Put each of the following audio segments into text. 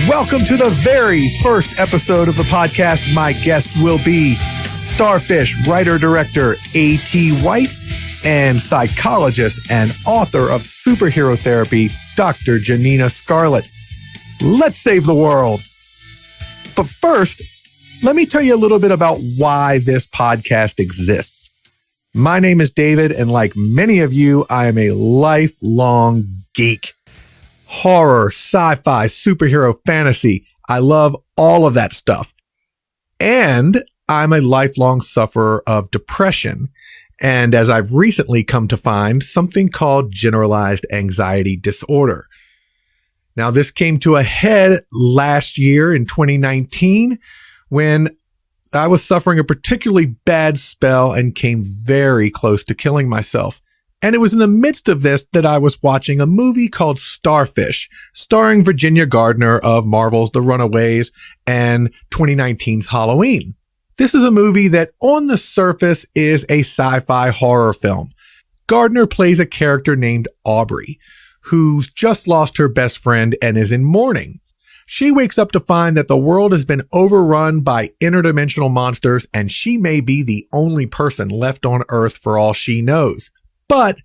Welcome to the very first episode of the podcast. My guest will be Starfish writer-director A.T. White and psychologist and author of superhero therapy, Dr. Janina Scarlet. Let's save the world. But first, let me tell you a little bit about why this podcast exists. My name is David, and like many of you, I am a lifelong geek. Horror, sci-fi, superhero, fantasy. I love all of that stuff. And I'm a lifelong sufferer of depression. And as I've recently come to find, something called generalized anxiety disorder. Now, this came to a head last year in 2019 when I was suffering a particularly bad spell and came very close to killing myself. And it was in the midst of this that I was watching a movie called Starfish, starring Virginia Gardner of Marvel's The Runaways and 2019's Halloween. This is a movie that on the surface is a sci-fi horror film. Gardner plays a character named Aubrey, who's just lost her best friend and is in mourning. She wakes up to find that the world has been overrun by interdimensional monsters and she may be the only person left on Earth for all she knows. But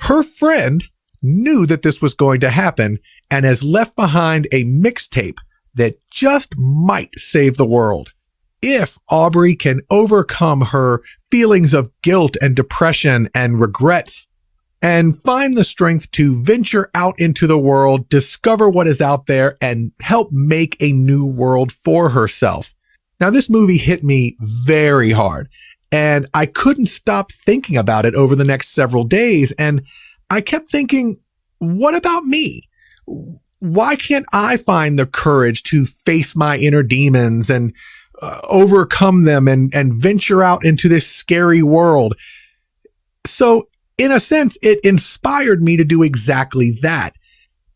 her friend knew that this was going to happen and has left behind a mixtape that just might save the world. If Aubrey can overcome her feelings of guilt and depression and regrets and find the strength to venture out into the world, discover what is out there, and help make a new world for herself. Now, this movie hit me very hard, and I couldn't stop thinking about it over the next several days. And I kept thinking, what about me? Why can't I find the courage to face my inner demons and overcome them and venture out into this scary world? So in a sense, it inspired me to do exactly that.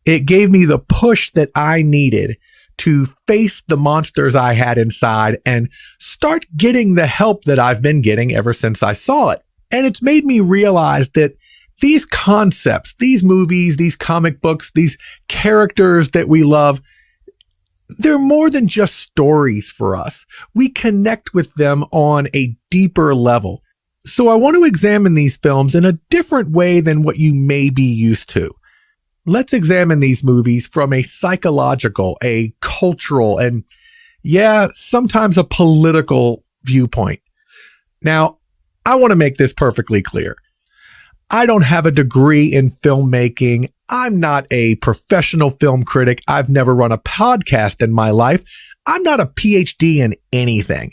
It gave me the push that I needed to face the monsters I had inside and start getting the help that I've been getting ever since I saw it. And it's made me realize that these concepts, these movies, these comic books, these characters that we love, they're more than just stories for us. We connect with them on a deeper level. So I want to examine these films in a different way than what you may be used to. Let's examine these movies from a psychological, a cultural, and sometimes a political viewpoint. Now, I want to make this perfectly clear. I don't have a degree in filmmaking. I'm not a professional film critic. I've never run a podcast in my life. I'm not a PhD in anything.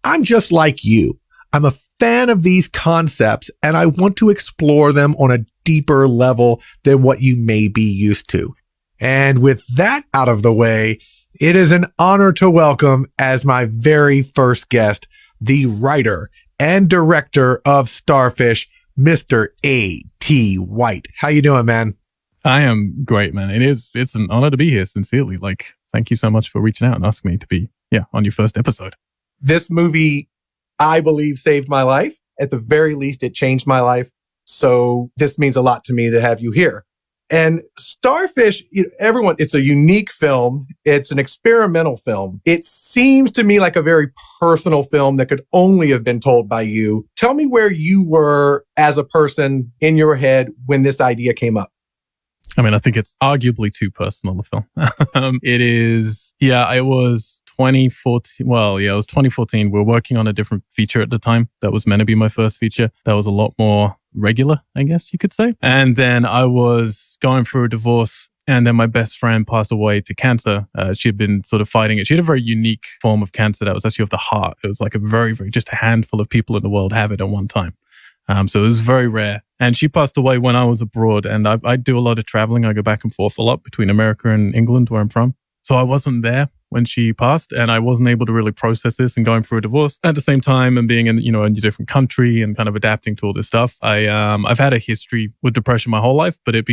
I'm just like you. I'm a fan of these concepts and I want to explore them on a deeper level than what you may be used to. And with that out of the way, it is an honor to welcome as my very first guest, the writer and director of Starfish, Mr. A.T. White. How you doing, man? I am great, man. It's an honor to be here, sincerely. Thank you so much for reaching out and asking me to be, on your first episode. This movie, I believe, saved my life. At the very least, it changed my life. So this means a lot to me to have you here. And Starfish, everyone, it's a unique film. It's an experimental film. It seems to me like a very personal film that could only have been told by you. Tell me where you were as a person in your head when this idea came up. I mean, I think it's arguably too personal, the film. It is, it was 2014. Well, it was 2014. We were working on a different feature at the time. That was meant to be my first feature. That was a lot more regular, I guess you could say. And then I was going through a divorce, and then my best friend passed away to cancer. She had been sort of fighting it. She had a very unique form of cancer that was actually of the heart. It was like a very, very, just a handful of people in the world have it at one time. So it was very rare. And she passed away when I was abroad, and I do a lot of traveling. I go back and forth a lot between America and England, where I'm from. So I wasn't there when she passed, and I wasn't able to really process this and going through a divorce at the same time and being in, in a different country and kind of adapting to all this stuff. I've had a history with depression my whole life, but it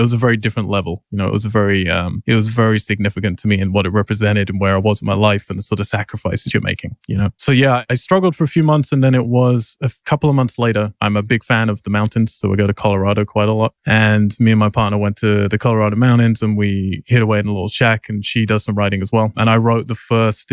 was a very different level. It was very significant to me in what it represented and where I was in my life and the sort of sacrifices you're making, So yeah, I struggled for a few months, and then it was a couple of months later. I'm a big fan of the mountains, so we go to Colorado quite a lot. And me and my partner went to the Colorado mountains, and we hid away in a little shack, and she does some writing as well. And I wrote the first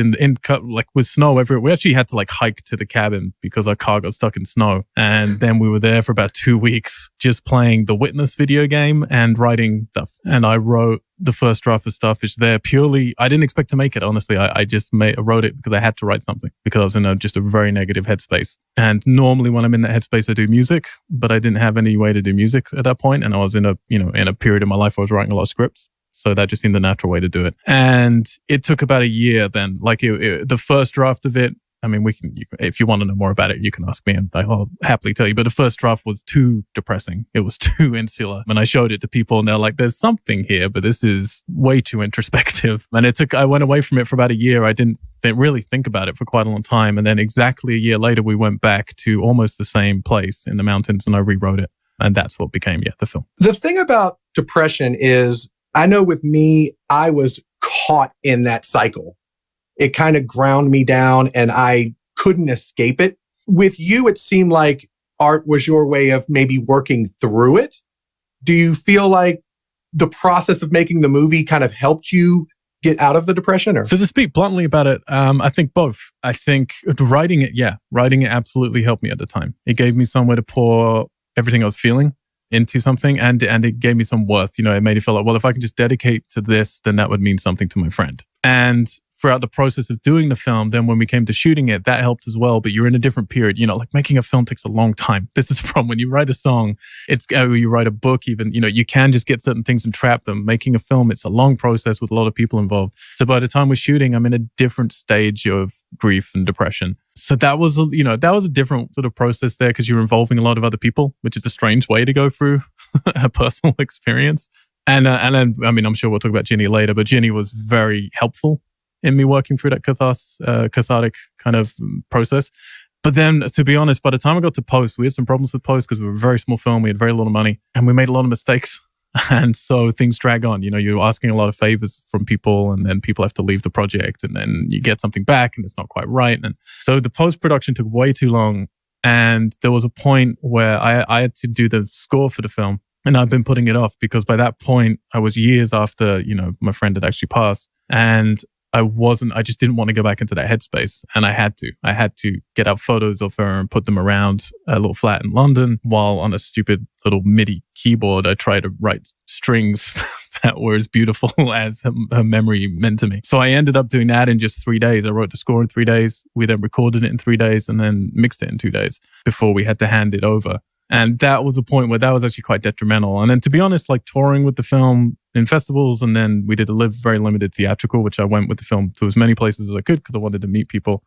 with snow everywhere. We actually had to hike to the cabin because our car got stuck in snow. And then we were there for about 2 weeks just playing the Witness video game and writing stuff. And I wrote the first draft of Starfish there purely. I didn't expect to make it, honestly. I just wrote it because I had to write something because I was in just a very negative headspace. And normally when I'm in that headspace, I do music, but I didn't have any way to do music at that point. And I was in a period in my life where I was writing a lot of scripts. So that just seemed the natural way to do it. And it took about a year then. The first draft of it, I mean, if you want to know more about it, you can ask me and I'll happily tell you. But the first draft was too depressing. It was too insular. And I showed it to people and they're like, there's something here, but this is way too introspective. And I went away from it for about a year. I didn't really think about it for quite a long time. And then exactly a year later, we went back to almost the same place in the mountains and I rewrote it. And that's what became, the film. The thing about depression is, I know with me, I was caught in that cycle. It kind of ground me down and I couldn't escape it. With you, it seemed like art was your way of maybe working through it. Do you feel like the process of making the movie kind of helped you get out of the depression? Or? So to speak bluntly about it, I think both. I think writing it absolutely helped me at the time. It gave me somewhere to pour everything I was feeling into something and it gave me some worth. It made me feel like, well, if I can just dedicate to this, then that would mean something to my friend. And throughout the process of doing the film, then when we came to shooting it, that helped as well. But you're in a different period. Making a film takes a long time. This is from when you write a song, you write a book even, you can just get certain things and trap them. Making a film, it's a long process with a lot of people involved. So by the time we're shooting, I'm in a different stage of grief and depression. So that was a different sort of process there because you're involving a lot of other people, which is a strange way to go through a personal experience. And then, I mean, I'm sure we'll talk about Ginny later, but Ginny was very helpful in me working through that cathartic kind of process. But then, to be honest, by the time I got to post, we had some problems with post because we were a very small film. We had very little money and we made a lot of mistakes. And so things drag on. You're asking a lot of favors from people and then people have to leave the project and then you get something back and it's not quite right. And so the post-production took way too long. And there was a point where I had to do the score for the film. And I've been putting it off because by that point, I was years after, my friend had actually passed. And I just didn't want to go back into that headspace. And I had to get out photos of her and put them around a little flat in London while on a stupid little MIDI keyboard, I tried to write strings that were as beautiful as her memory meant to me. So I ended up doing that in just 3 days. I wrote the score in 3 days. We then recorded it in 3 days and then mixed it in 2 days before we had to hand it over. And that was a point where that was actually quite detrimental. And then to be honest, touring with the film in festivals, and then we did a very limited theatrical, which I went with the film to as many places as I could because I wanted to meet people.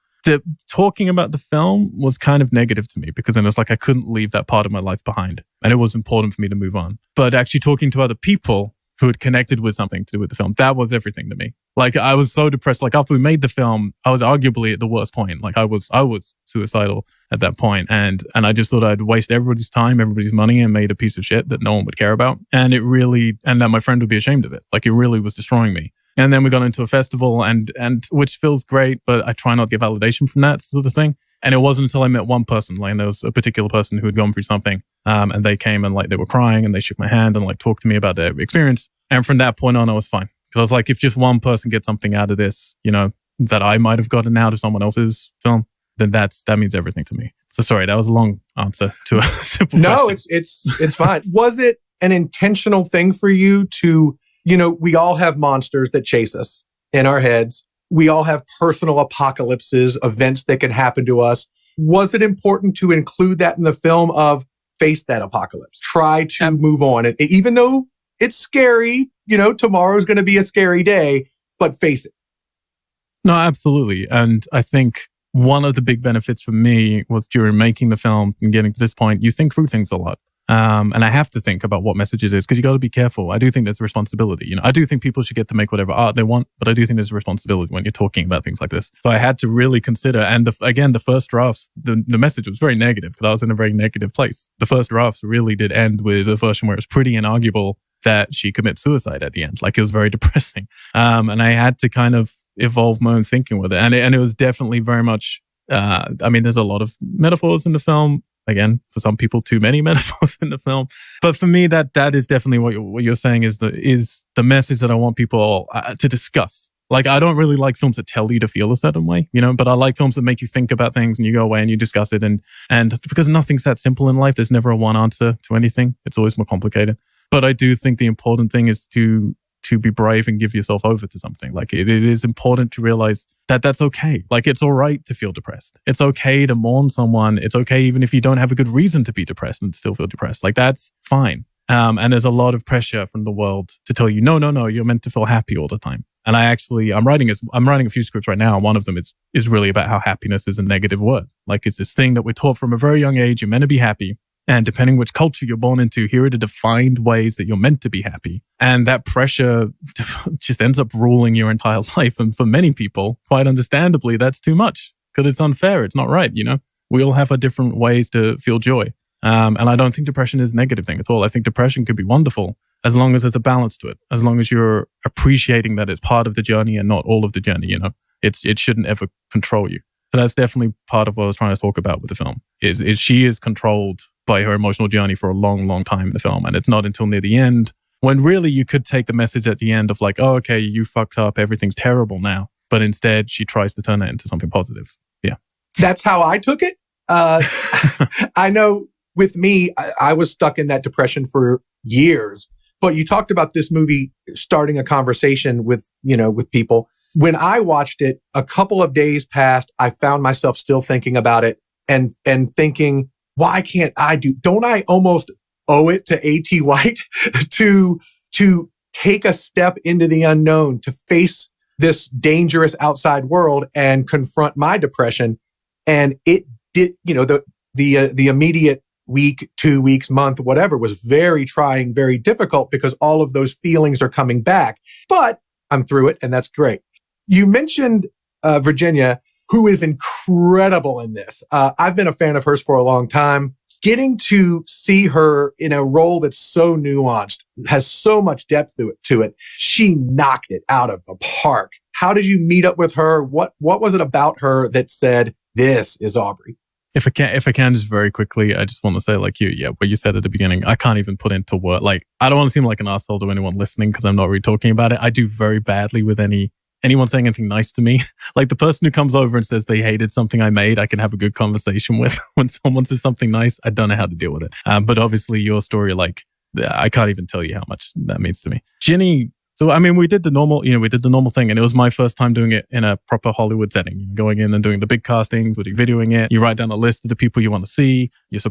Talking about the film was kind of negative to me because then it's like I couldn't leave that part of my life behind. And it was important for me to move on. But actually talking to other people who had connected with something to do with the film, that was everything to me. I was so depressed. After we made the film, I was arguably at the worst point. I was suicidal at that point. And I just thought I'd waste everybody's time, everybody's money and made a piece of shit that no one would care about. And that my friend would be ashamed of it. It really was destroying me. And then we got into a festival and which feels great, but I try not to get validation from that sort of thing. And it wasn't until I met one person, there was a particular person who had gone through something, and they came and they were crying and they shook my hand and talked to me about their experience. And from that point on, I was fine. Because I was like, if just one person gets something out of this, that I might have gotten out of someone else's film, then that means everything to me. So sorry, that was a long answer to a simple question. No, it's fine. Was it an intentional thing for you to, we all have monsters that chase us in our heads. We all have personal apocalypses, events that can happen to us. Was it important to include that in the film of face that apocalypse, try to move on? And even though it's scary, tomorrow's going to be a scary day, but face it. No, absolutely. And I think one of the big benefits for me was during making the film and getting to this point, you think through things a lot. And I have to think about what message it is because you got to be careful. I do think there's a responsibility. I do think people should get to make whatever art they want, but I do think there's a responsibility when you're talking about things like this. So I had to really consider. And again, the first drafts, the message was very negative because I was in a very negative place. The first drafts really did end with a version where it was pretty inarguable that she commits suicide at the end. Like, it was very depressing. And I had to kind of evolve my own thinking with it. And it was definitely very much, there's a lot of metaphors in the film. Again, for some people, too many metaphors in the film. But for me, that is definitely what you're saying is the message that I want people to discuss. Like, I don't really like films that tell you to feel a certain way, but I like films that make you think about things and you go away and you discuss it. And because nothing's that simple in life, there's never a one answer to anything. It's always more complicated. But I do think the important thing is to be brave and give yourself over to something. Like, it is important to realize that that's okay. Like, it's all right to feel depressed. It's okay to mourn someone. It's okay even if you don't have a good reason to be depressed and still feel depressed. Like, that's fine. And there's a lot of pressure from the world to tell you, no, you're meant to feel happy all the time. And I'm writing a few scripts right now. And one of them is really about how happiness is a negative word. Like, it's this thing that we're taught from a very young age. You're meant to be happy. And depending which culture you're born into, here are the defined ways that you're meant to be happy. And that pressure just ends up ruling your entire life. And for many people, quite understandably, that's too much because it's unfair. It's not right. We all have our different ways to feel joy. And I don't think depression is a negative thing at all. I think depression can be wonderful as long as there's a balance to it, as long as you're appreciating that it's part of the journey and not all of the journey. It shouldn't ever control you. So that's definitely part of what I was trying to talk about with the film is she is controlled by her emotional journey for a long, long time in the film. And it's not until near the end when really you could take the message at the end of like, oh, okay, you fucked up. Everything's terrible now. But instead she tries to turn it into something positive. Yeah. That's how I took it. I know with me, I was stuck in that depression for years, but you talked about this movie starting a conversation with people. When I watched it, a couple of days passed, I found myself still thinking about it and thinking, why can't I don't I almost owe it to A.T. White to take a step into the unknown, to face this dangerous outside world and confront my depression? And it did, the immediate week, 2 weeks, month, whatever was very trying, very difficult because all of those feelings are coming back, but I'm through it and that's great. You mentioned Virginia, who is incredible in this. I've been a fan of hers for a long time. Getting to see her in a role that's so nuanced, has so much depth to it. She knocked it out of the park. How did you meet up with her? What was it about her that said, this is Aubrey? If I can just very quickly, I just want to say what you said at the beginning, I can't even put into word. Like, I don't want to seem like an asshole to anyone listening because I'm not really talking about it. I do very badly with anyone saying anything nice to me. Like, the person who comes over and says they hated something I made, I can have a good conversation with. When someone says something nice, I don't know how to deal with it. But obviously your story, I can't even tell you how much that means to me. Ginny, so we did the normal thing, and it was my first time doing it in a proper Hollywood setting, going in and doing the big castings, videoing it. You write down a list of the people you want to see. You're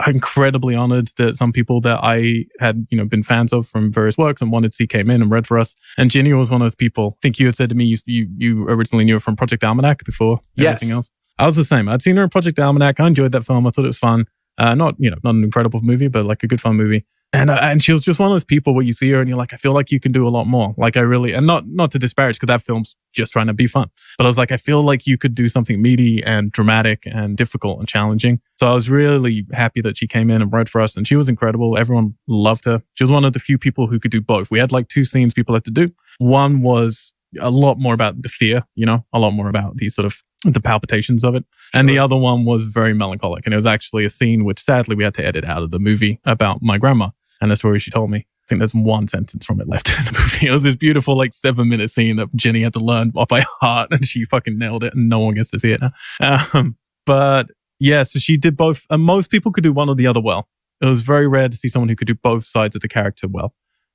incredibly honored that some people that I had, been fans of from various works and wanted to see came in and read for us. And Ginny was one of those people. I think you had said to me, you originally knew her from Project Almanac before everything else. I was the same. I'd seen her in Project Almanac. I enjoyed that film. I thought it was fun. Not an incredible movie, but like a good fun movie. And she was just one of those people where you see her and you're like, I feel like you can do a lot more. Like, I really, and not to disparage because that film's just trying to be fun. But I was like, I feel like you could do something meaty and dramatic and difficult and challenging. So I was really happy that she came in and read for us, and she was incredible. Everyone loved her. She was one of the few people who could do both. We had 2 scenes people had to do. One was a lot more about the fear, a lot more about these sort of the palpitations of it. Sure. And the other one was very melancholic. And it was actually a scene which sadly we had to edit out of the movie about my grandma and the story she told me. I think there's one sentence from it left in the movie. It was this beautiful 7-minute scene that Jenny had to learn off by heart, and she fucking nailed it, and no one gets to see it now. But yeah, so she did both. And most people could do one or the other well. It was very rare to see someone who could do both sides of the character well.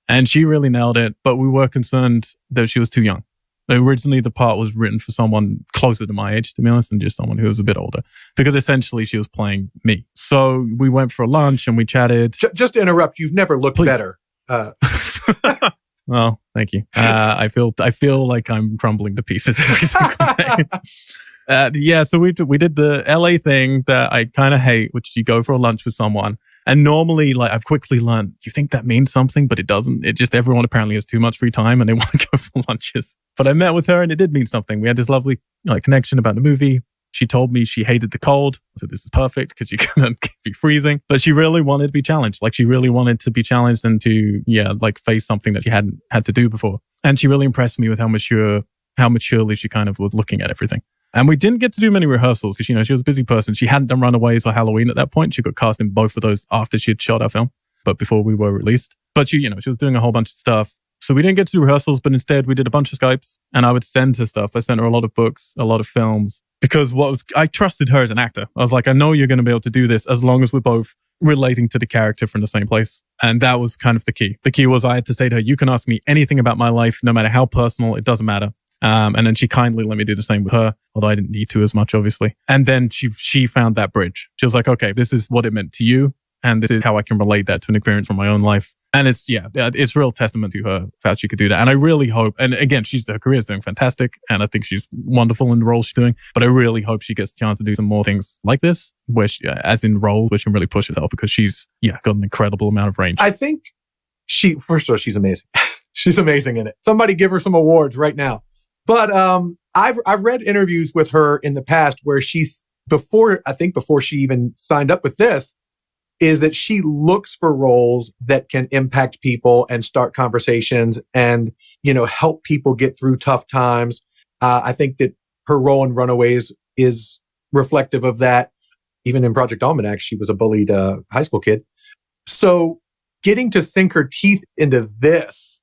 And she really nailed it, but we were concerned that she was too young. Originally, the part was written for someone closer to my age, to be honest, and just someone who was a bit older, because essentially she was playing me. So we went for a lunch and we chatted. Just to interrupt, you've never looked better. Well, thank you. I feel like I'm crumbling to pieces every single day. Yeah, so we did the LA thing that I kind of hate, which is you go for a lunch with someone And normally, like, I've quickly learned, you think that means something, but it doesn't. It just, everyone apparently has too much free time and they want to go for lunches. But I met with her and it did mean something. We had this lovely connection about the movie. She told me she hated the cold. So this is perfect because you couldn't be freezing. But she really wanted to be challenged. Like, she really wanted to be challenged and to, face something that she hadn't had to do before. And she really impressed me with how maturely she kind of was looking at everything. And we didn't get to do many rehearsals because, she was a busy person. She hadn't done Runaways or Halloween at that point. She got cast in both of those after she had shot our film, but before we were released. But she was doing a whole bunch of stuff. So we didn't get to do rehearsals, but instead we did a bunch of Skypes and I would send her stuff. I sent her a lot of books, a lot of films, because I trusted her as an actor. I was like, I know you're going to be able to do this as long as we're both relating to the character from the same place. And that was kind of the key. The key was I had to say to her, you can ask me anything about my life, no matter how personal, it doesn't matter. And then she kindly let me do the same with her, although I didn't need to as much, obviously. And then she found that bridge. She was like, okay, this is what it meant to you. And this is how I can relate that to an experience from my own life. And it's real testament to her that she could do that. And I really hope, and again, her career is doing fantastic. And I think she's wonderful in the role she's doing. But I really hope she gets the chance to do some more things like this, where she, as in roles, where she can really push herself because she's, got an incredible amount of range. I think first of all, she's amazing. She's amazing in it. Somebody give her some awards right now. But I've read interviews with her in the past where before she even signed up with this, is that she looks for roles that can impact people and start conversations and, help people get through tough times. I think that her role in Runaways is reflective of that. Even in Project Almanac, she was a bullied high school kid. So getting to sink her teeth into this,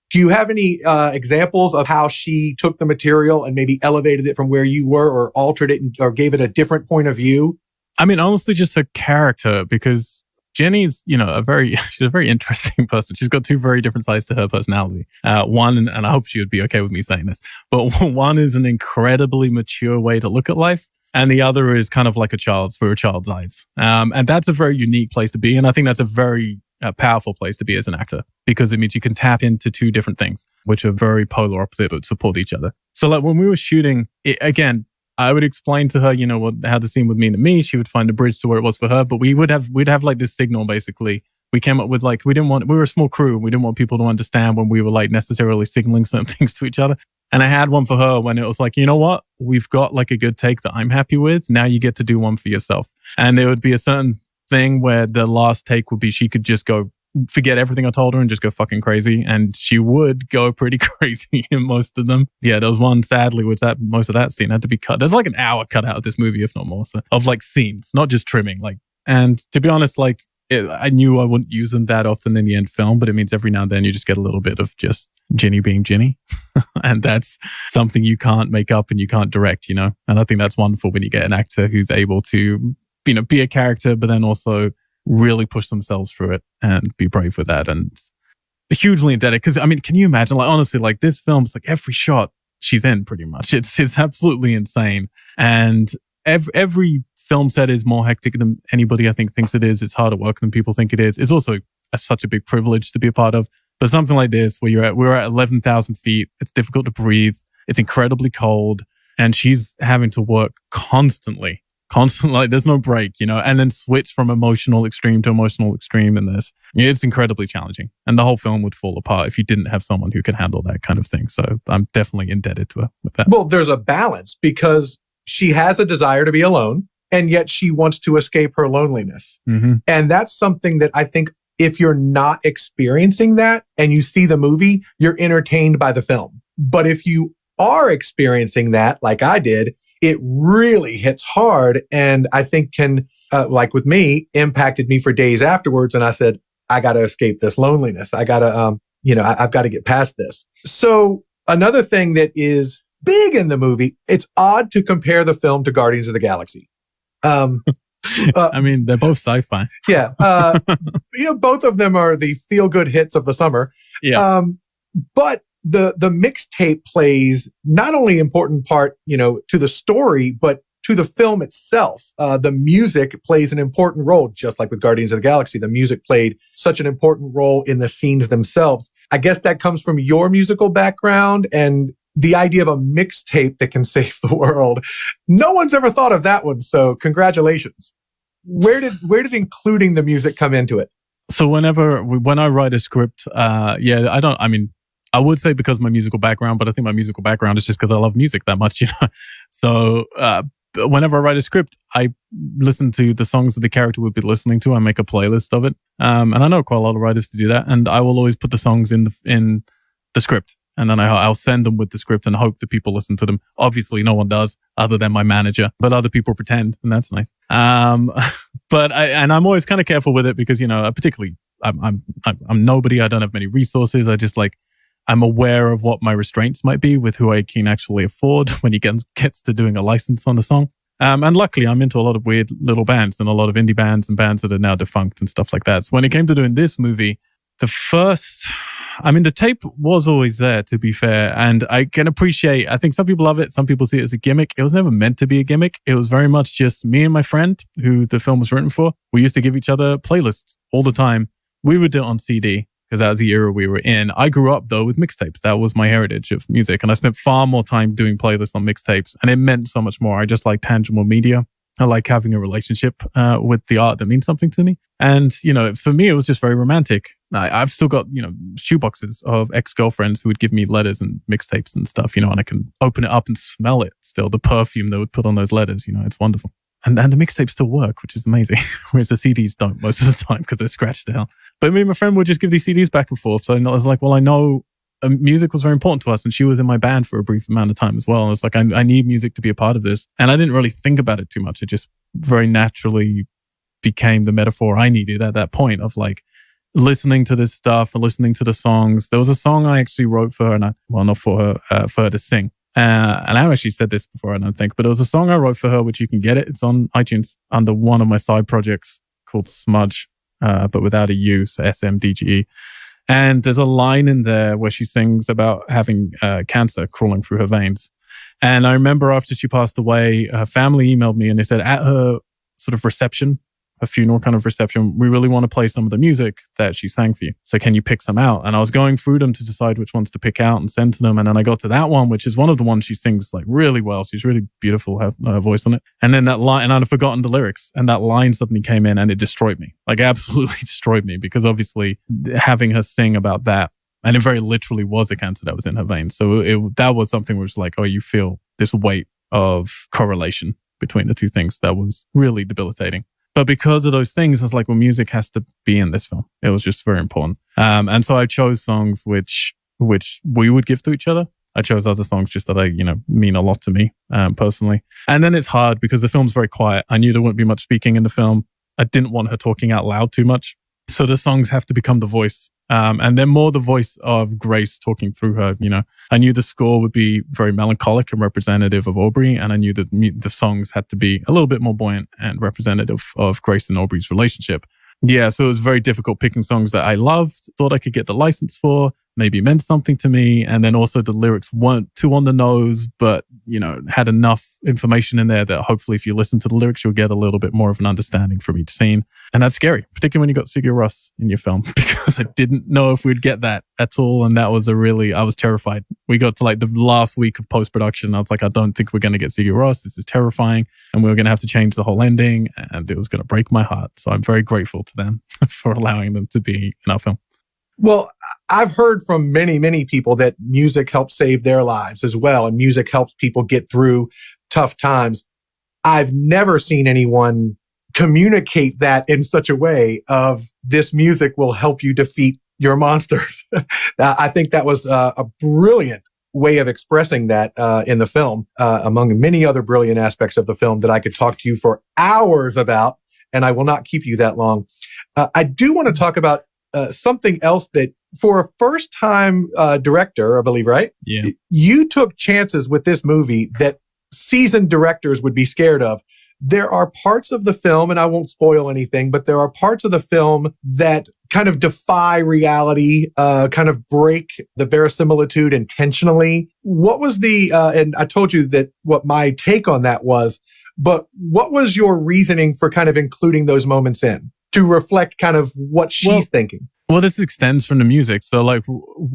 do you have any examples of how she took the material and maybe elevated it from where you were or altered it or gave it a different point of view? I mean, honestly, just her character, because Jenny's, she's a very interesting person. She's got two very different sides to her personality. One, and I hope she would be okay with me saying this, but one is an incredibly mature way to look at life. And the other is kind of like through a child's eyes. And that's a very unique place to be. And I think that's a very powerful place to be as an actor, because it means you can tap into two different things, which are very polar opposite, but support each other. So like when we were shooting it, again, I would explain to her, how the scene would mean to me. She would find a bridge to where it was for her, but we'd have like this signal, basically. We came up with like, we were a small crew. We didn't want people to understand when we were like necessarily signaling certain things to each other. And I had one for her when it was like, you know what? We've got like a good take that I'm happy with. Now you get to do one for yourself. And it would be a certain thing where the last take would be, she could just go forget everything I told her and just go fucking crazy. And she would go pretty crazy in most of them. Yeah, there was one, sadly, which most of that scene had to be cut. There's like an hour cut out of this movie, if not more, so, of like scenes, not just trimming. And to be honest, I knew I wouldn't use them that often in the end film, but it means every now and then you just get a little bit of just Ginny being Ginny. And that's something you can't make up and you can't direct, And I think that's wonderful when you get an actor who's able to, be a character, but then also really push themselves through it and be brave with that. And hugely indebted. Because, I mean, can you imagine, honestly, this film's every shot she's in pretty much. It's absolutely insane. And every film set is more hectic than anybody, I think, thinks it is. It's harder work than people think it is. It's also such a big privilege to be a part of. But something like this, where we're at 11,000 feet, it's difficult to breathe. It's incredibly cold. And she's having to work constantly, there's no break, and then switch from emotional extreme to emotional extreme in this. It's incredibly challenging. And the whole film would fall apart if you didn't have someone who can handle that kind of thing. So I'm definitely indebted to her with that. Well, there's a balance because she has a desire to be alone, and yet she wants to escape her loneliness. Mm-hmm. And that's something that I think if you're not experiencing that and you see the movie, you're entertained by the film. But if you are experiencing that, like I did, it really hits hard. And I think can, like with me, impacted me for days afterwards. And I said, I got to escape this loneliness. I got to, I've got to get past this. So another thing that is big in the movie, it's odd to compare the film to Guardians of the Galaxy. I mean, they're both sci-fi. Yeah. Both of them are the feel-good hits of the summer. Yeah. But the mixtape plays not only an important part, to the story, but to the film itself. The music plays an important role, just like with Guardians of the Galaxy. The music played such an important role in the scenes themselves. I guess that comes from your musical background and the idea of a mixtape that can save the world. No one's ever thought of that one, so congratulations. Where did including the music come into it? So when I write a script, I would say because of my musical background, but I think my musical background is just because I love music that much, you know. So whenever I write a script, I listen to the songs that the character would be listening to. I make a playlist of it, and I know quite a lot of writers to do that. And I will always put the songs in the script, and then I'll send them with the script and hope that people listen to them. Obviously, no one does other than my manager, but other people pretend, and that's nice. But I'm always kind of careful with it because, you know, particularly I'm nobody. I don't have many resources. I'm aware of what my restraints might be with who I can actually afford when he gets to doing a license on a song. And luckily, I'm into a lot of weird little bands and a lot of indie bands and bands that are now defunct and stuff like that. So when it came to doing this movie, the tape was always there, to be fair. And I can appreciate, I think some people love it. Some people see it as a gimmick. It was never meant to be a gimmick. It was very much just me and my friend who the film was written for. We used to give each other playlists all the time. We would do it on CD because that was the era we were in. I grew up though with mixtapes. That was my heritage of music. And I spent far more time doing playlists on mixtapes, and it meant so much more. I just like tangible media. I like having a relationship with the art that means something to me. And, you know, for me, it was just very romantic. I've still got, you know, shoeboxes of ex-girlfriends who would give me letters and mixtapes and stuff, you know, and I can open it up and smell it still, the perfume they would put on those letters, you know, it's wonderful. And the mixtapes still work, which is amazing. Whereas the CDs don't most of the time because they're scratched to hell. But me and my friend would just give these CDs back and forth. So I was like, well, I know music was very important to us, and she was in my band for a brief amount of time as well. And it's like, I need music to be a part of this. And I didn't really think about it too much. It just very naturally became the metaphor I needed at that point of like listening to this stuff and listening to the songs. There was a song I actually wrote for her, not for her, for her to sing. And I've actually said this before, I don't think, but it was a song I wrote for her, which you can get it. It's on iTunes under one of my side projects called Smudge, but without a U, so SMDGE. And there's a line in there where she sings about having cancer crawling through her veins. And I remember after she passed away, her family emailed me and they said at her sort of reception, a funeral kind of reception, we really want to play some of the music that she sang for you. So can you pick some out? And I was going through them to decide which ones to pick out and send to them. And then I got to that one, which is one of the ones she sings like really well. She's really beautiful, her voice on it. And then that line, and I'd forgotten the lyrics, and that line suddenly came in and it destroyed me, like absolutely destroyed me, because obviously having her sing about that, and it very literally was a cancer that was in her veins. So that was something where it's like, oh, you feel this weight of correlation between the two things that was really debilitating. But because of those things, I was like, well, music has to be in this film. It was just very important. And so I chose songs which we would give to each other. I chose other songs just that mean a lot to me personally. And then it's hard because the film's very quiet. I knew there wouldn't be much speaking in the film. I didn't want her talking out loud too much. So the songs have to become the voice. And they're more the voice of Grace talking through her, you know. I knew the score would be very melancholic and representative of Aubrey, and I knew that the songs had to be a little bit more buoyant and representative of Grace and Aubrey's relationship. Yeah, so it was very difficult picking songs that I loved, thought I could get the license for, maybe meant something to me, and then also the lyrics weren't too on the nose, but, you know, had enough information in there that hopefully if you listen to the lyrics, you'll get a little bit more of an understanding from each scene. And that's scary, particularly when you got Sigur Rós in your film, because I didn't know if we'd get that at all. And that was I was terrified. We got to like the last week of post-production. I was like, I don't think we're going to get Sigur Rós. This is terrifying. And we were going to have to change the whole ending, and it was going to break my heart. So I'm very grateful to them for allowing them to be in our film. Well, I've heard from many, many people that music helps save their lives as well, and music helps people get through tough times. I've never seen anyone communicate that in such a way of this music will help you defeat your monsters. I think that was a brilliant way of expressing that in the film, among many other brilliant aspects of the film that I could talk to you for hours about, and I will not keep you that long. I do want to talk about something else that for a first-time director, I believe, right? Yeah. You took chances with this movie that seasoned directors would be scared of. There are parts of the film, and I won't spoil anything, but there are parts of the film that kind of defy reality, kind of break the verisimilitude intentionally. What was and I told you that what my take on that was, but what was your reasoning for kind of including those moments in to reflect kind of what she's thinking? Well, this extends from the music. So like,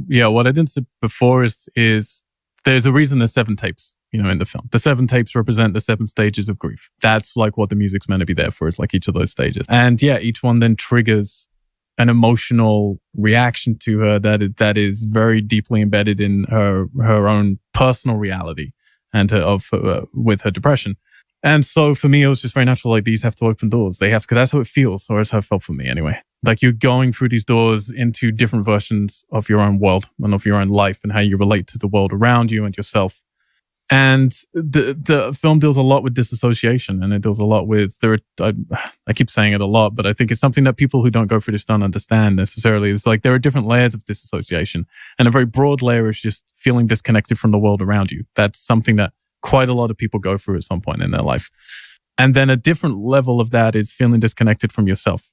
yeah, what I didn't say before is there's a reason there's 7 tapes. in the film. The 7 tapes represent the 7 stages of grief. That's like what the music's meant to be there for. It's like each of those stages. And yeah, each one then triggers an emotional reaction to her that is very deeply embedded in her own personal reality and with her depression. And so for me, it was just very natural. Like, these have to open doors. They have, because that's how it feels, or that's how it felt for me anyway. Like, you're going through these doors into different versions of your own world and of your own life and how you relate to the world around you and yourself. And the film deals a lot with disassociation, and it deals a lot with, I keep saying it a lot, but I think it's something that people who don't go through this don't understand necessarily. It's like there are different layers of disassociation, and a very broad layer is just feeling disconnected from the world around you. That's something that quite a lot of people go through at some point in their life. And then a different level of that is feeling disconnected from yourself.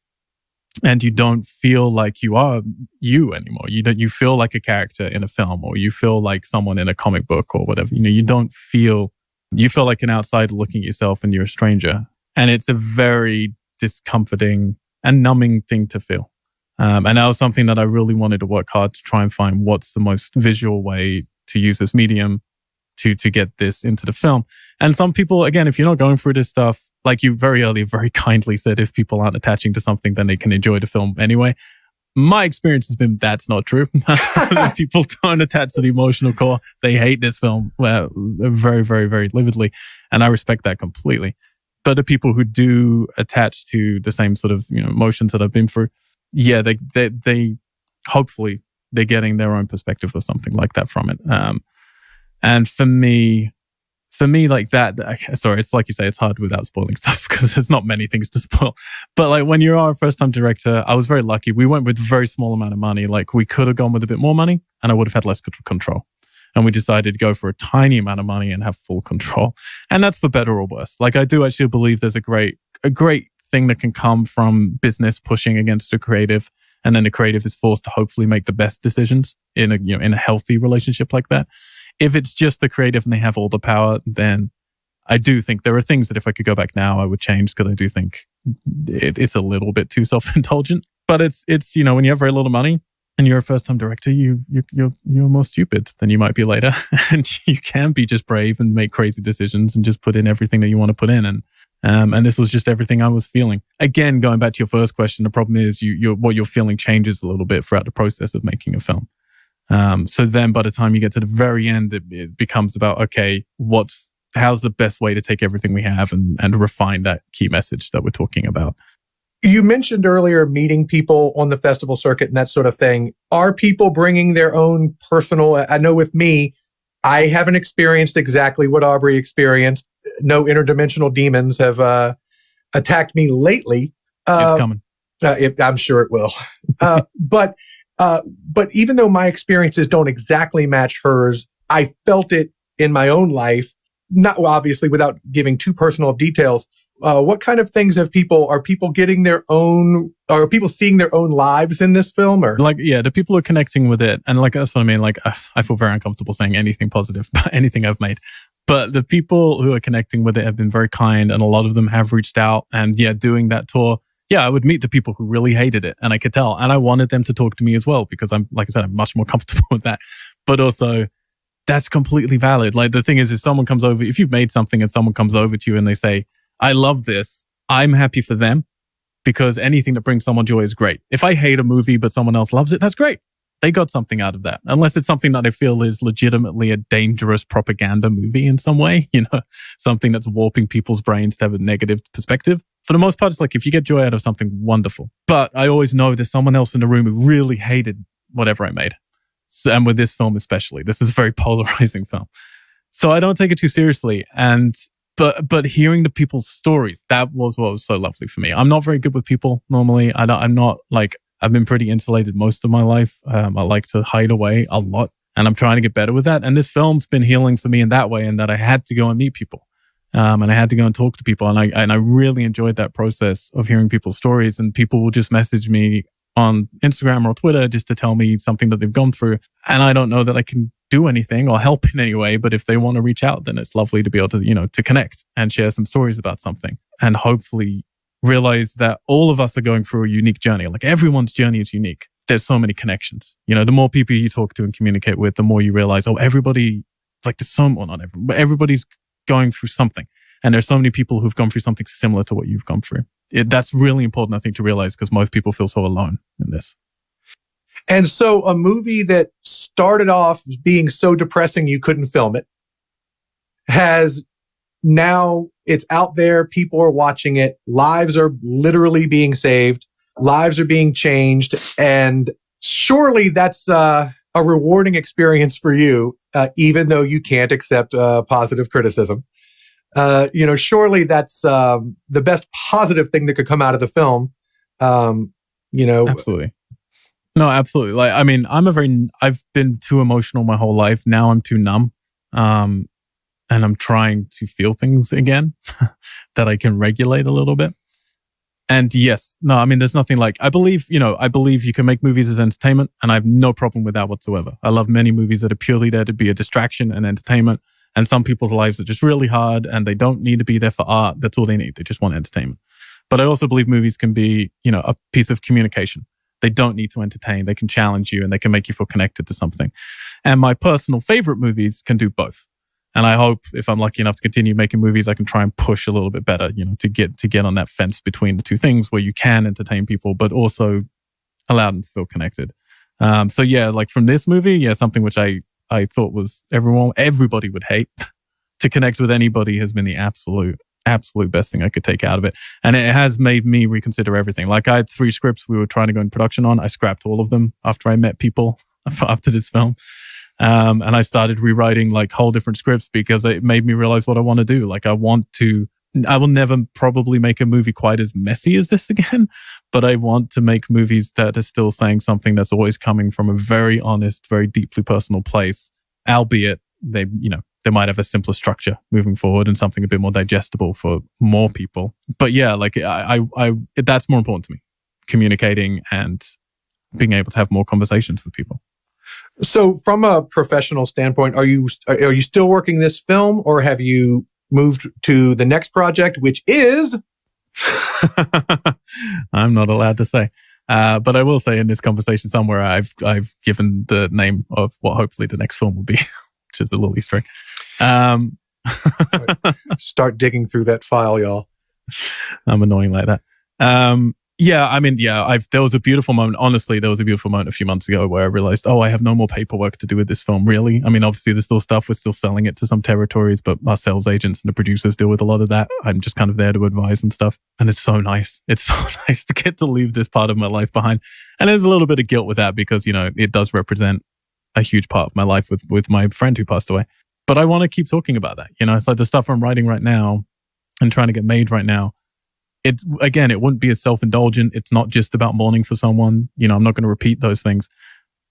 And you don't feel like you are you anymore. You feel like a character in a film, or you feel like someone in a comic book or whatever. You feel like an outsider looking at yourself and you're a stranger. And it's a very discomforting and numbing thing to feel. And that was something that I really wanted to work hard to try and find what's the most visual way to use this medium to get this into the film. And some people, again, if you're not going through this stuff, like you very early, very kindly said, if people aren't attaching to something, then they can enjoy the film anyway. My experience has been that's not true. People don't attach to the emotional core. They hate this film very, very, very lividly. And I respect that completely. But the people who do attach to the same sort of emotions that I've been through, yeah, they hopefully they're getting their own perspective or something like that from it. And for me, like that, sorry, it's like you say, it's hard without spoiling stuff because there's not many things to spoil. But like when you are a first-time director, I was very lucky. We went with a very small amount of money. Like we could have gone with a bit more money and I would have had less control. And we decided to go for a tiny amount of money and have full control. And that's for better or worse. Like I do actually believe there's a great thing that can come from business pushing against a creative. And then the creative is forced to hopefully make the best decisions in a healthy relationship like that. If it's just the creative and they have all the power, then I do think there are things that if I could go back now, I would change, because I do think it's a little bit too self-indulgent. But it's when you have very little money and you're a first-time director, you're more stupid than you might be later, and you can be just brave and make crazy decisions and just put in everything that you want to put in. And this was just everything I was feeling. Again, going back to your first question, the problem is what you're feeling changes a little bit throughout the process of making a film. So then by the time you get to the very end, it becomes about, okay, how's the best way to take everything we have and refine that key message that we're talking about. You mentioned earlier meeting people on the festival circuit and that sort of thing. Are people bringing their own personal, I know with me, I haven't experienced exactly what Aubrey experienced. No interdimensional demons have attacked me lately. It's coming. I'm sure it will. But even though my experiences don't exactly match hers, I felt it in my own life, obviously without giving too personal details. What kind of things are people getting their own, or are people seeing their own lives in this film? Or the people who are connecting with it. And that's what I mean. I feel very uncomfortable saying anything positive about anything I've made. But the people who are connecting with it have been very kind, and a lot of them have reached out. And doing that tour, I would meet the people who really hated it, and I could tell. And I wanted them to talk to me as well, because I'm much more comfortable with that. But also, that's completely valid. Like the thing is, if you've made something and someone comes over to you and they say, I love this, I'm happy for them, because anything that brings someone joy is great. If I hate a movie but someone else loves it, that's great. They got something out of that. Unless it's something that I feel is legitimately a dangerous propaganda movie in some way, something that's warping people's brains to have a negative perspective. For the most part, it's like if you get joy out of something, wonderful. But I always know there's someone else in the room who really hated whatever I made. And with this film especially, this is a very polarizing film. So I don't take it too seriously. But hearing the people's stories, that was what was so lovely for me. I'm not very good with people normally. I've been pretty insulated most of my life. I like to hide away a lot, and I'm trying to get better with that. And this film's been healing for me in that way, in that I had to go and meet people. And I had to go and talk to people. And I really enjoyed that process of hearing people's stories. And people will just message me on Instagram or Twitter just to tell me something that they've gone through. And I don't know that I can do anything or help in any way. But if they want to reach out, then it's lovely to be able to, to connect and share some stories about something. And hopefully realize that all of us are going through a unique journey. Like everyone's journey is unique. There's so many connections. The more people you talk to and communicate with, the more you realize, everybody like there's so, well, not everyone, but everybody's going through something. And there's so many people who've gone through something similar to what you've gone through. That's really important, I think, to realize, because most people feel so alone in this. And so a movie that started off being so depressing you couldn't film it has now, it's out there, people are watching it, lives are literally being saved, lives are being changed, and surely that's a rewarding experience for you, even though you can't accept positive criticism. Surely that's the best positive thing that could come out of the film. Absolutely. No, absolutely. Like, I mean, I've been too emotional my whole life. Now I'm too numb. And I'm trying to feel things again that I can regulate a little bit. And yes, no, I mean, there's nothing like, I believe you can make movies as entertainment, and I have no problem with that whatsoever. I love many movies that are purely there to be a distraction and entertainment. And some people's lives are just really hard and they don't need to be there for art. That's all they need. They just want entertainment. But I also believe movies can be, a piece of communication. They don't need to entertain. They can challenge you and they can make you feel connected to something. And my personal favorite movies can do both. And I hope, if I'm lucky enough to continue making movies, I can try and push a little bit better, to get on that fence between the two things where you can entertain people, but also allow them to feel connected. So yeah, like from this movie, yeah, something which I thought was everybody would hate. To connect with anybody has been the absolute best thing I could take out of it. And it has made me reconsider everything. Like, I had 3 scripts we were trying to go in production on. I scrapped all of them after I met people after this film. And I started rewriting like whole different scripts because it made me realize what I want to do. Like, I will never probably make a movie quite as messy as this again, but I want to make movies that are still saying something that's always coming from a very honest, very deeply personal place, albeit they might have a simpler structure moving forward and something a bit more digestible for more people. But yeah, like I that's more important to me, communicating and being able to have more conversations with people. So from a professional standpoint, are you still working this film, or have you moved to the next project, which is? I'm not allowed to say. But I will say in this conversation somewhere, I've given the name of what hopefully the next film will be, which is a little Easter egg. Start digging through that file, y'all. I'm annoying like that. There was a beautiful moment. Honestly, there was a beautiful moment a few months ago where I realized, I have no more paperwork to do with this film, really. I mean, obviously there's still stuff. We're still selling it to some territories, but our sales agents and the producers deal with a lot of that. I'm just kind of there to advise and stuff. And it's so nice. It's so nice to get to leave this part of my life behind. And there's a little bit of guilt with that because, it does represent a huge part of my life with my friend who passed away. But I want to keep talking about that. It's like the stuff I'm writing right now and trying to get made right now. It wouldn't be as self-indulgent. It's not just about mourning for someone. I'm not going to repeat those things,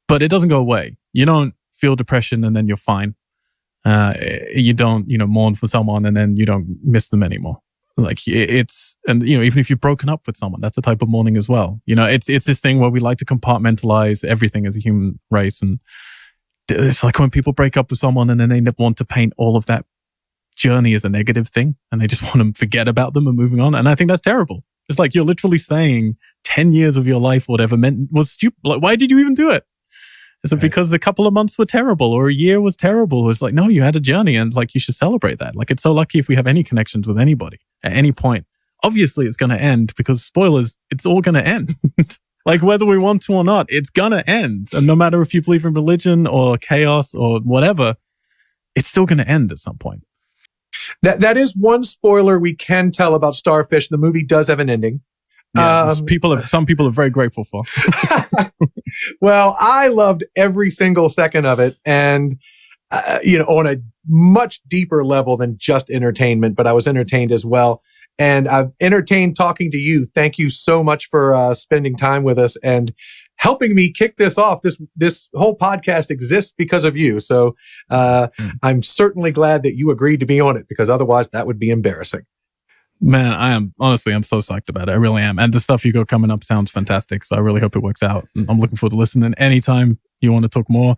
but it doesn't go away. You don't feel depression and then you're fine. You don't, mourn for someone and then you don't miss them anymore. Like even if you've broken up with someone, that's a type of mourning as well. It's this thing where we like to compartmentalize everything as a human race. And it's like when people break up with someone and then they want to paint all of that journey as a negative thing and they just want to forget about them and moving on. And I think that's terrible. It's like you're literally saying 10 years of your life, whatever, was stupid. Like, why did you even do it? Is it because a couple of months were terrible or a year was terrible? It's like, no, you had a journey and like you should celebrate that. Like, it's so lucky if we have any connections with anybody at any point. Obviously it's going to end because spoilers, it's all going to end. Like, whether we want to or not, it's going to end. And no matter if you believe in religion or chaos or whatever, it's still going to end at some point. That is one spoiler we can tell about Starfish. The movie does have an ending. Yeah, some people are very grateful for. Well, I loved every single second of it, and on a much deeper level than just entertainment. But I was entertained as well, and I've entertained talking to you. Thank you so much for spending time with us and helping me kick this off. This whole podcast exists because of you. So I'm certainly glad that you agreed to be on it, because otherwise that would be embarrassing. Man, I'm so psyched about it. I really am. And the stuff you got coming up sounds fantastic. So I really hope it works out. I'm looking forward to listening. Anytime you want to talk more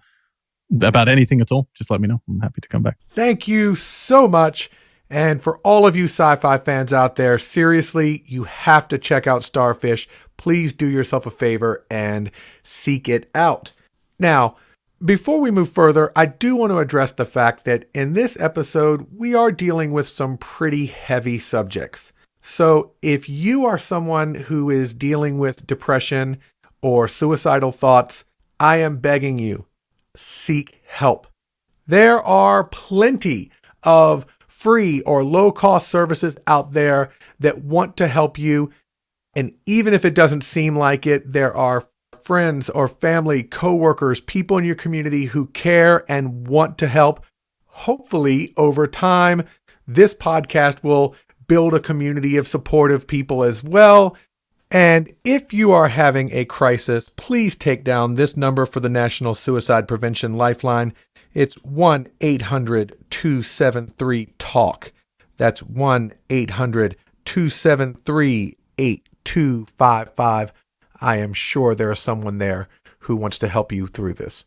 about anything at all, just let me know. I'm happy to come back. Thank you so much. And for all of you sci-fi fans out there, seriously, you have to check out Starfish. Please do yourself a favor and seek it out. Now, Before we move further, I do want to address the fact that in this episode, we are dealing with some pretty heavy subjects. So if you are someone who is dealing with depression or suicidal thoughts, I am begging you, seek help. There are plenty of free or low-cost services out there that want to help you. And even if it doesn't seem like it, there are friends or family, coworkers, people in your community who care and want to help. Hopefully, over time, this podcast will build a community of supportive people as well. And if you are having a crisis, please take down this number for the National Suicide Prevention Lifeline. It's 1-800-273-TALK. That's 1-800-273-8255. I am sure there is someone there who wants to help you through this.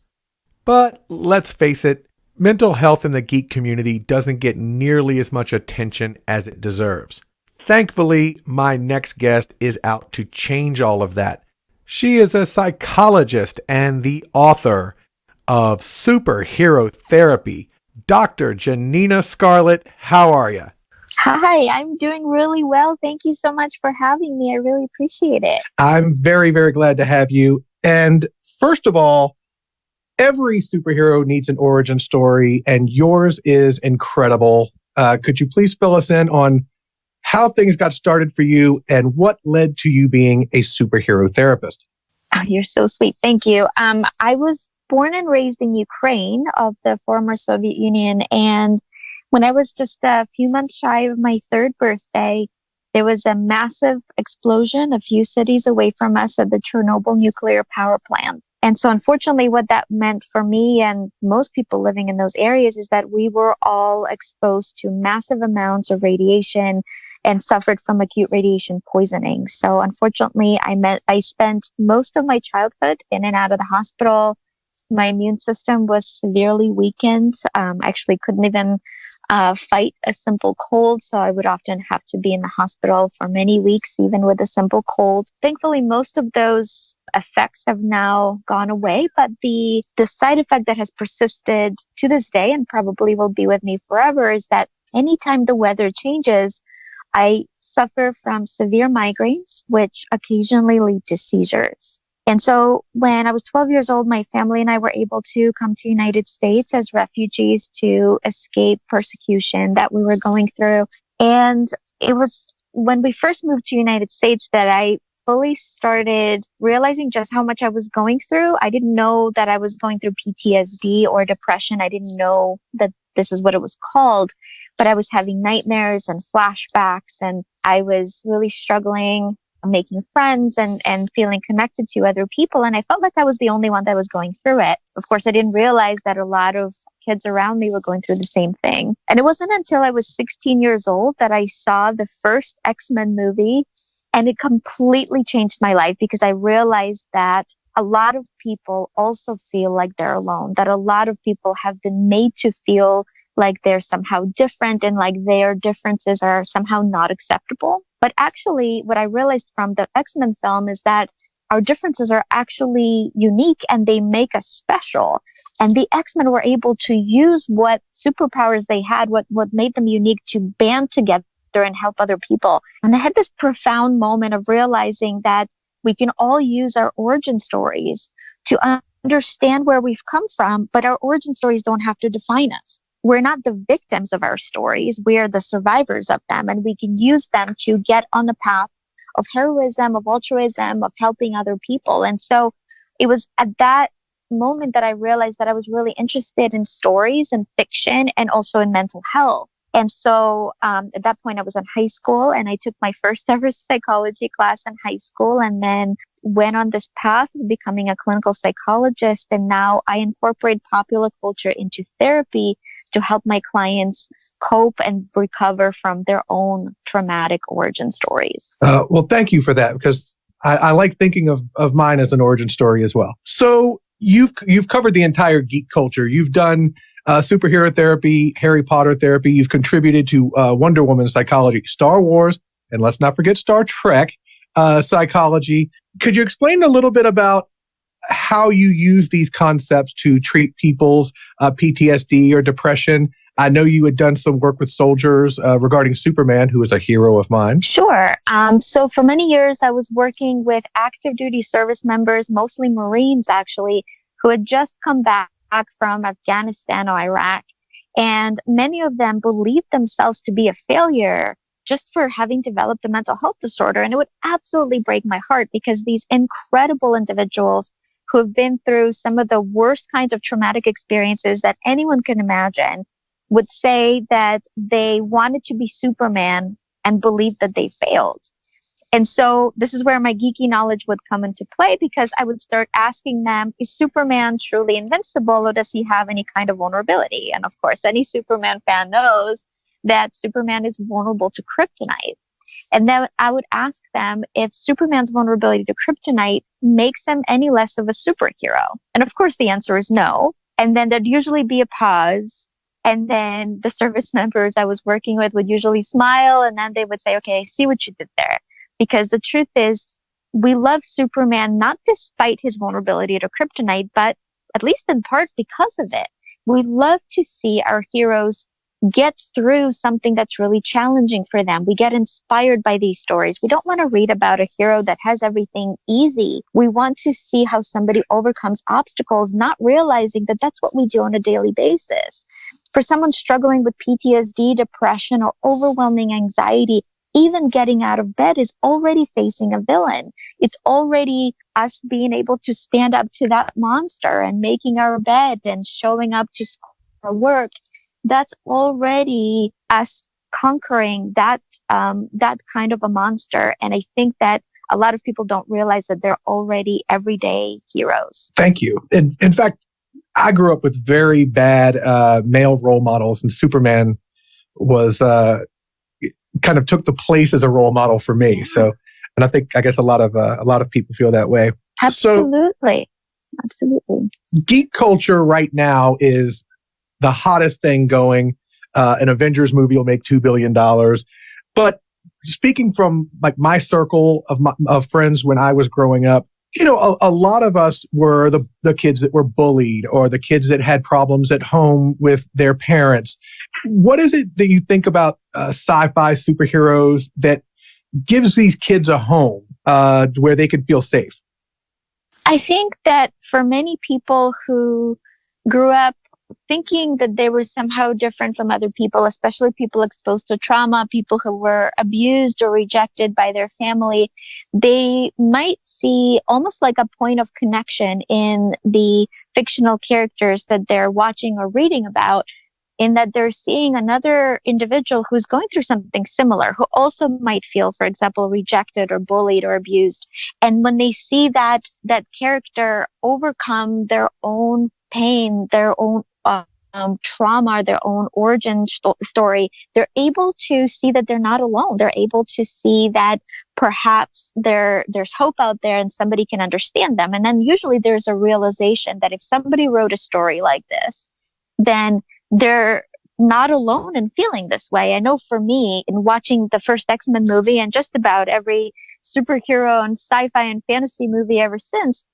But let's face it, mental health in the geek community doesn't get nearly as much attention as it deserves. Thankfully, my next guest is out to change all of that. She is a psychologist and the author of Superhero Therapy. Dr. Janina Scarlet, how are you? Hi, I'm doing really well. Thank you so much for having me. I really appreciate it. I'm very, very glad to have you. And first of all, every superhero needs an origin story, and yours is incredible. Could you please fill us in on how things got started for you and what led to you being a superhero therapist? Oh, you're so sweet. Thank you. I was born and raised in Ukraine of the former Soviet Union, and when I was just a few months shy of my third birthday, there was a massive explosion a few cities away from us at the Chernobyl nuclear power plant. And so unfortunately, what that meant for me and most people living in those areas is that we were all exposed to massive amounts of radiation and suffered from acute radiation poisoning. So unfortunately, I spent most of my childhood in and out of the hospital. My immune system was severely weakened. Actually couldn't even fight a simple cold. So I would often have to be in the hospital for many weeks, even with a simple cold. Thankfully, most of those effects have now gone away. But the side effect that has persisted to this day and probably will be with me forever is that anytime the weather changes, I suffer from severe migraines, which occasionally lead to seizures. And so when I was 12 years old, my family and I were able to come to the United States as refugees to escape persecution that we were going through. And it was when we first moved to the United States that I fully started realizing just how much I was going through. I didn't know that I was going through PTSD or depression. I didn't know that this is what it was called, but I was having nightmares and flashbacks, and I was really struggling making friends and feeling connected to other people. And I felt like I was the only one that was going through it. Of course, I didn't realize that a lot of kids around me were going through the same thing. And it wasn't until I was 16 years old that I saw the first X-Men movie, and it completely changed my life because I realized that a lot of people also feel like they're alone, that a lot of people have been made to feel like they're somehow different and like their differences are somehow not acceptable. But actually, what I realized from the X-Men film is that our differences are actually unique and they make us special. And the X-Men were able to use what superpowers they had, what made them unique, to band together and help other people. And I had this profound moment of realizing that we can all use our origin stories to understand where we've come from, but our origin stories don't have to define us. We're not the victims of our stories. We're the survivors of them, and we can use them to get on the path of heroism, of altruism, of helping other people. And so it was at that moment that I realized that I was really interested in stories and fiction and also in mental health. And so at that point, I was in high school and I took my first ever psychology class in high school and then went on this path of becoming a clinical psychologist. And now I incorporate popular culture into therapy to help my clients cope and recover from their own traumatic origin stories. Well, thank you for that, because I like thinking of mine as an origin story as well. So you've covered the entire geek culture. You've done superhero therapy, Harry Potter therapy. You've contributed to Wonder Woman psychology, Star Wars, and let's not forget Star Trek psychology. Could you explain a little bit about how you use these concepts to treat people's PTSD or depression. I know you had done some work with soldiers regarding Superman, who is a hero of mine. Sure. So for many years, I was working with active duty service members, mostly Marines, actually, who had just come back from Afghanistan or Iraq. And many of them believed themselves to be a failure just for having developed a mental health disorder. And it would absolutely break my heart because these incredible individuals who have been through some of the worst kinds of traumatic experiences that anyone can imagine would say that they wanted to be Superman and believed that they failed. And so this is where my geeky knowledge would come into play, because I would start asking them, is Superman truly invincible, or does he have any kind of vulnerability? And of course, any Superman fan knows that Superman is vulnerable to kryptonite. And then I would ask them if Superman's vulnerability to kryptonite makes him any less of a superhero. And of course, the answer is no. And then there'd usually be a pause. And then the service members I was working with would usually smile, and then they would say, okay, I see what you did there. Because the truth is, we love Superman not despite his vulnerability to kryptonite, but at least in part because of it. We love to see our heroes get through something that's really challenging for them. We get inspired by these stories. We don't want to read about a hero that has everything easy. We want to see how somebody overcomes obstacles, not realizing that that's what we do on a daily basis. For someone struggling with PTSD, depression, or overwhelming anxiety, even getting out of bed is already facing a villain. It's already us being able to stand up to that monster and making our bed and showing up to school or work. That's already us conquering that kind of a monster. And I think that a lot of people don't realize that they're already everyday heroes. Thank you. In fact, I grew up with very bad male role models, and Superman was kind of took the place as a role model for me. Yeah. So, and I guess a lot of people feel that way. Absolutely. Absolutely. Geek culture right now is the hottest thing going. An Avengers movie will make $2 billion. But speaking from like my circle of friends when I was growing up, you know, a lot of us were the kids that were bullied, or the kids that had problems at home with their parents. What is it that you think about sci-fi superheroes that gives these kids a home where they can feel safe? I think that for many people who grew up thinking that they were somehow different from other people, especially people exposed to trauma, people who were abused or rejected by their family, they might see almost like a point of connection in the fictional characters that they're watching or reading about, in that they're seeing another individual who's going through something similar, who also might feel, for example, rejected or bullied or abused. And when they see that character overcome their own pain, their own trauma, their own origin story, they're able to see that they're not alone. They're able to see that perhaps there's hope out there and somebody can understand them. And then usually there's a realization that if somebody wrote a story like this, then they're not alone in feeling this way. I know for me, in watching the first X-Men movie and just about every superhero and sci-fi and fantasy movie ever since,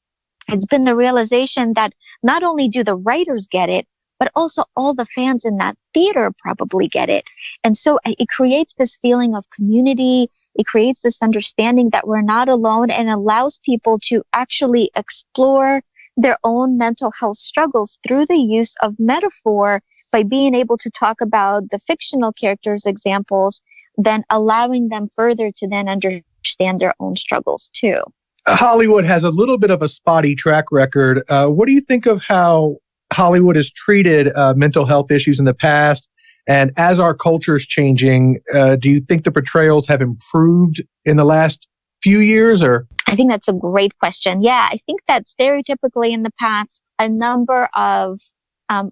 it's been the realization that not only do the writers get it, but also all the fans in that theater probably get it. And so it creates this feeling of community. It creates this understanding that we're not alone, and allows people to actually explore their own mental health struggles through the use of metaphor, by being able to talk about the fictional characters' examples, then allowing them further to then understand their own struggles too. Hollywood has a little bit of a spotty track record. What do you think of how Hollywood has treated mental health issues in the past? And as our culture is changing, do you think the portrayals have improved in the last few years? Or I think that's a great question. Yeah, I think that stereotypically in the past, a number of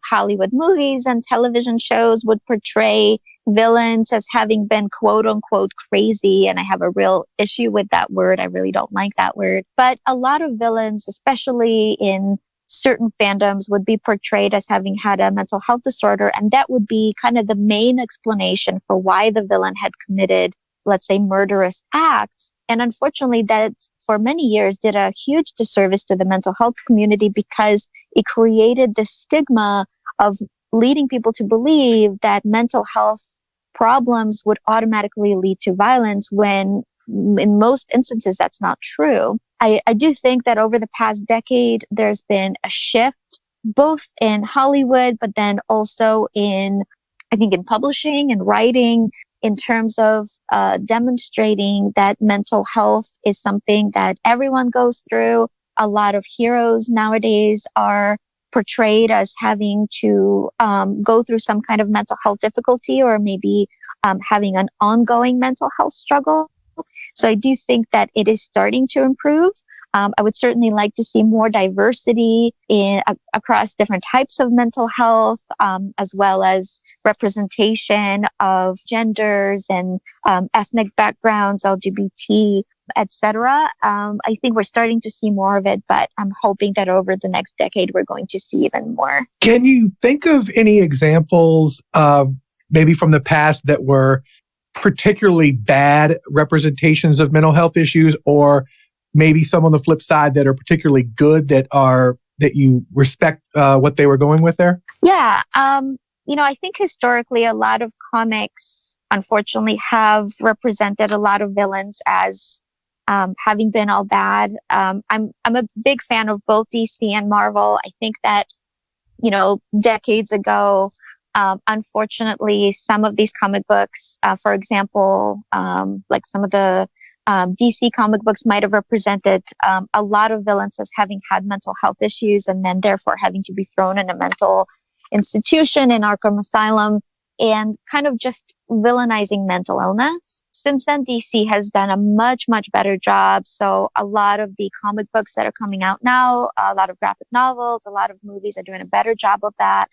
Hollywood movies and television shows would portray villains as having been quote unquote crazy. And I have a real issue with that word. I really don't like that word. But a lot of villains, especially in certain fandoms, would be portrayed as having had a mental health disorder. And that would be kind of the main explanation for why the villain had committed let's say, murderous acts. And unfortunately, that for many years did a huge disservice to the mental health community because it created this stigma of leading people to believe that mental health problems would automatically lead to violence when in most instances that's not true. I do think that over the past decade, there's been a shift both in Hollywood, but then also in publishing and writing in terms of demonstrating that mental health is something that everyone goes through. A lot of heroes nowadays are portrayed as having to go through some kind of mental health difficulty or maybe having an ongoing mental health struggle. So I do think that it is starting to improve. I would certainly like to see more diversity across different types of mental health, as well as representation of genders and ethnic backgrounds, LGBT, etc. I think we're starting to see more of it, but I'm hoping that over the next decade, we're going to see even more. Can you think of any examples, maybe from the past, that were particularly bad representations of mental health issues, or maybe some on the flip side that are particularly good that you respect what they were going with there? Yeah. I think historically a lot of comics unfortunately have represented a lot of villains as having been all bad. I'm a big fan of both DC and Marvel. I think that, decades ago, unfortunately, some of these comic books, for example, like some of the DC comic books might have represented a lot of villains as having had mental health issues and then therefore having to be thrown in a mental institution in Arkham Asylum and kind of just villainizing mental illness. Since then, DC has done a much, much better job. So a lot of the comic books that are coming out now, a lot of graphic novels, a lot of movies are doing a better job of that.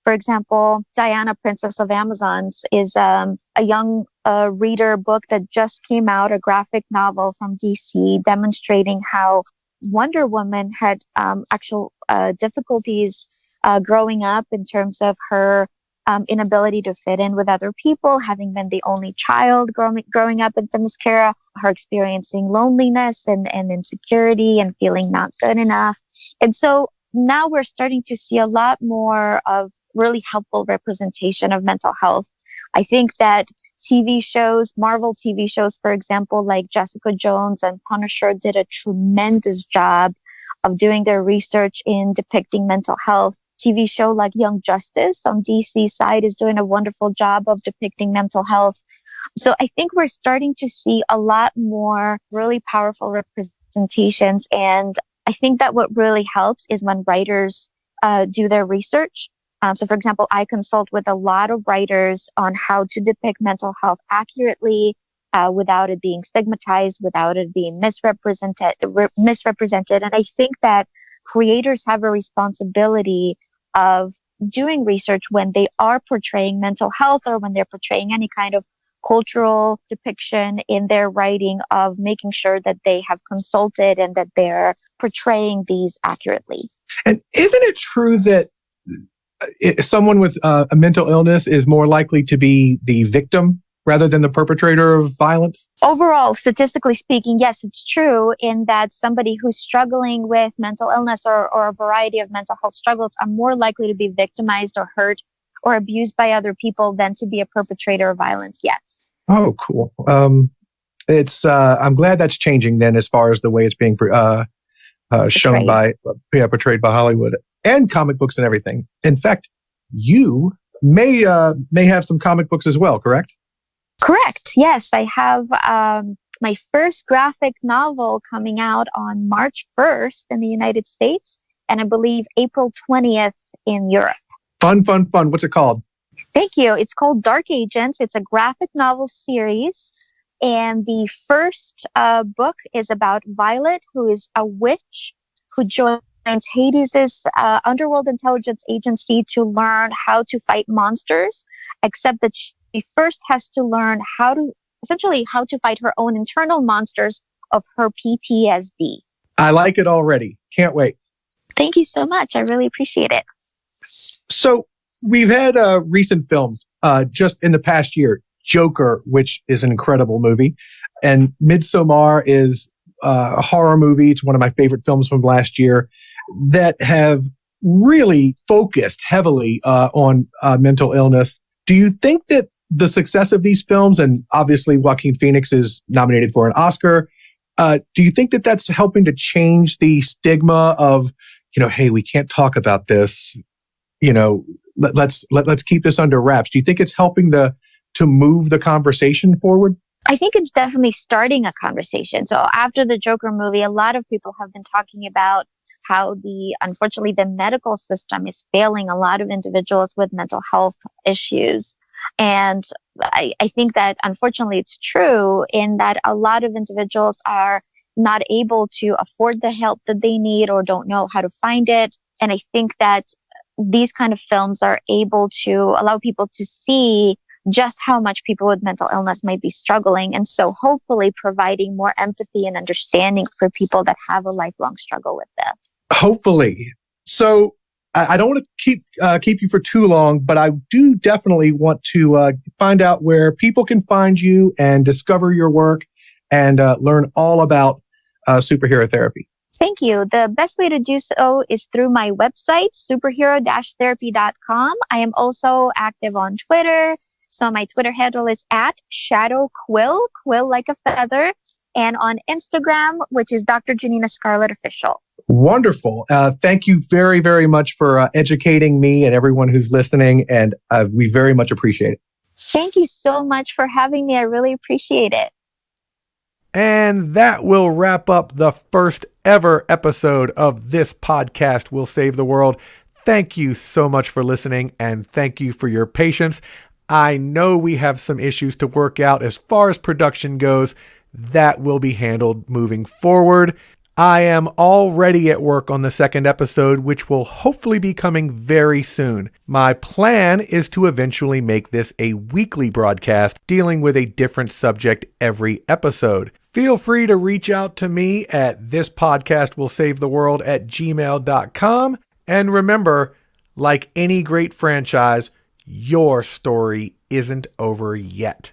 For example, Diana, Princess of Amazons is a young reader book that just came out, a graphic novel from DC demonstrating how Wonder Woman had actual difficulties growing up in terms of her inability to fit in with other people, having been the only child growing up in Themyscira, her experiencing loneliness and insecurity and feeling not good enough. And so now we're starting to see a lot more of really helpful representation of mental health. I think that TV shows, Marvel TV shows, for example, like Jessica Jones and Punisher, did a tremendous job of doing their research in depicting mental health. TV show like Young Justice on DC side is doing a wonderful job of depicting mental health. So I think we're starting to see a lot more really powerful representations. And I think that what really helps is when writers do their research. So for example, I consult with a lot of writers on how to depict mental health accurately, without it being stigmatized, without it being misrepresented. And I think that creators have a responsibility of doing research when they are portraying mental health or when they're portraying any kind of cultural depiction in their writing, of making sure that they have consulted and that they're portraying these accurately. And isn't it true that someone with a mental illness is more likely to be the victim rather than the perpetrator of violence? Overall, statistically speaking, yes, it's true in that somebody who's struggling with mental illness or a variety of mental health struggles are more likely to be victimized or hurt or abused by other people than to be a perpetrator of violence. Yes. Oh, cool. I'm glad that's changing then, as far as the way it's being shown portrayed by Hollywood and comic books and everything. In fact, you may have some comic books as well, correct? Correct. Yes, I have my first graphic novel coming out on March 1st in the United States, and I believe April 20th in Europe. Fun. What's it called? Thank you. It's called Dark Agents. It's a graphic novel series. And the first book is about Violet, who is a witch who joins Hades' underworld intelligence agency to learn how to fight monsters, except that she first has to learn how to fight her own internal monsters of her PTSD. I like it already. Can't wait. Thank you so much. I really appreciate it. So we've had recent films just in the past year. Joker, which is an incredible movie. And Midsommar is a horror movie. It's one of my favorite films from last year that have really focused heavily on mental illness. Do you think that the success of these films, and obviously Joaquin Phoenix is nominated for an Oscar, do you think that that's helping to change the stigma of, hey, we can't talk about this, let's keep this under wraps? Do you think it's helping to move the conversation forward? I think it's definitely starting a conversation. So after the Joker movie, a lot of people have been talking about how unfortunately, the medical system is failing a lot of individuals with mental health issues. And I think that unfortunately it's true in that a lot of individuals are not able to afford the help that they need or don't know how to find it. And I think that these kind of films are able to allow people to see just how much people with mental illness might be struggling. And so hopefully providing more empathy and understanding for people that have a lifelong struggle with that. Hopefully. So I don't want to keep you for too long, but I do definitely want to find out where people can find you and discover your work and learn all about superhero therapy. Thank you. The best way to do so is through my website, superhero-therapy.com. I am also active on Twitter. So my Twitter handle is @ShadowQuill, quill like a feather, and on Instagram, which is Dr. Janina Scarlet Official. Wonderful. Thank you very, very much for educating me and everyone who's listening, and we very much appreciate it. Thank you so much for having me. I really appreciate it. And that will wrap up the first ever episode of This Podcast Will Save the World. Thank you so much for listening, and thank you for your patience. I know we have some issues to work out as far as production goes. That will be handled moving forward. I am already at work on the second episode, which will hopefully be coming very soon. My plan is to eventually make this a weekly broadcast dealing with a different subject every episode. Feel free to reach out to me at thispodcastwillsavetheworld@gmail.com. And remember, like any great franchise, your story isn't over yet.